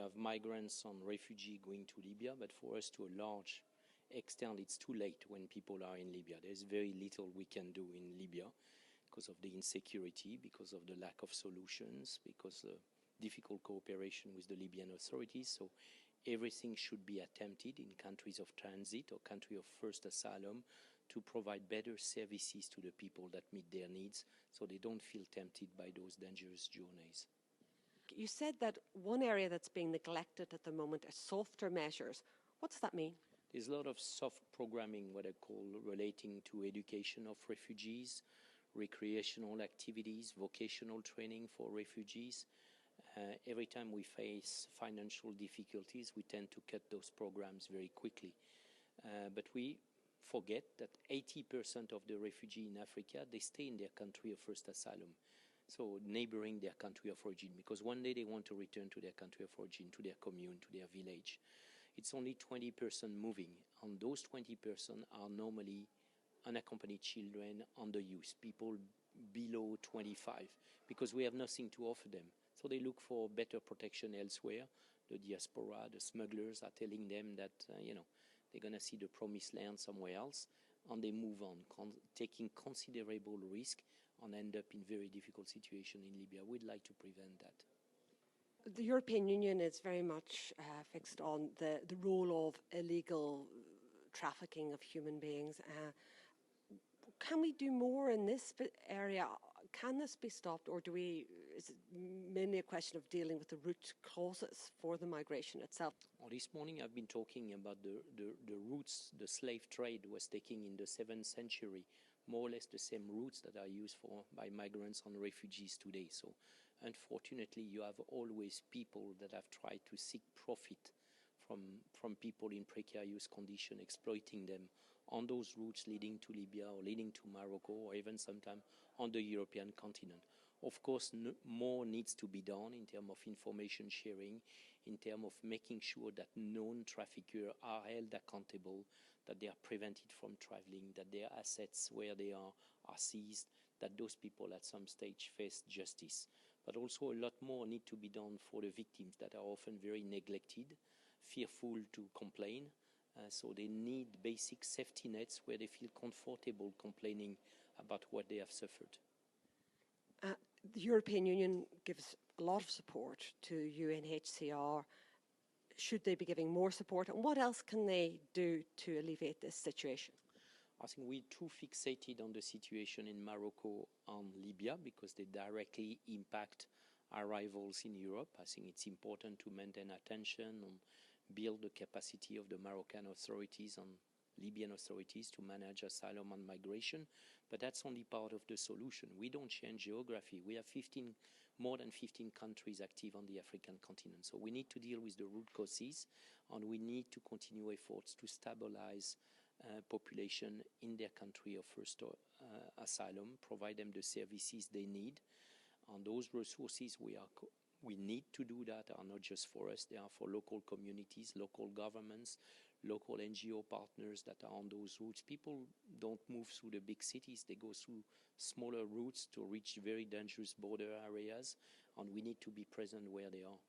have migrants and refugees going to Libya, but for us to a large extent, it's too late when people are in Libya. There's very little we can do in Libya because of the insecurity, because of the lack of solutions, because of difficult cooperation with the Libyan authorities. So everything should be attempted in countries of transit or country of first asylum to provide better services to the people that meet their needs so they don't feel tempted by those dangerous journeys. You said that one area that's being neglected at the moment are softer measures. What does that mean? There's a lot of soft programming, what I call, relating to education of refugees, recreational activities, vocational training for refugees. Every time we face financial difficulties, we tend to cut those programs very quickly. But we forget that 80% of the refugees in Africa, they stay in their country of first asylum. So neighboring their country of origin, because one day they want to return to their country of origin, to their commune, to their village. It's only 20% moving, and those 20% are normally unaccompanied children, underused, people below 25, because we have nothing to offer them. So they look for better protection elsewhere. The diaspora, the smugglers are telling them that, they're going to see the promised land somewhere else, and they move on, taking considerable risk and end up in very difficult situation in Libya. We'd like to prevent that. The European Union is very much fixed on the role of illegal trafficking of human beings. Can we do more in this area? Can this be stopped, or is it mainly a question of dealing with the root causes for the migration itself? Well, this morning I've been talking about the routes the slave trade was taking in the 7th century, more or less the same routes that are used by migrants and refugees today. So unfortunately, you have always people that have tried to seek profit from people in precarious conditions, exploiting them on those routes leading to Libya or leading to Morocco or even sometimes on the European continent. Of course, more needs to be done in terms of information sharing, in terms of making sure that known traffickers are held accountable, that they are prevented from traveling, that their assets where they are seized, that those people at some stage face justice. But also a lot more need to be done for the victims that are often very neglected, fearful to complain. So they need basic safety nets where they feel comfortable complaining about what they have suffered. The European Union gives a lot of support to UNHCR. Should they be giving more support? And what else can they do to alleviate this situation? I think we're too fixated on the situation in Morocco and Libya because they directly impact arrivals in Europe. I think it's important to maintain attention and build the capacity of the Moroccan authorities and Libyan authorities to manage asylum and migration, but that's only part of the solution. We don't change geography. We have more than 15 countries active on the African continent, so we need to deal with the root causes, and we need to continue efforts to stabilize population in their country of first asylum, provide them the services they need, and those resources we need to do that are not just for us, they are for local communities, local governments, local NGO partners that are on those routes. People don't move through the big cities, they go through smaller routes to reach very dangerous border areas, and we need to be present where they are.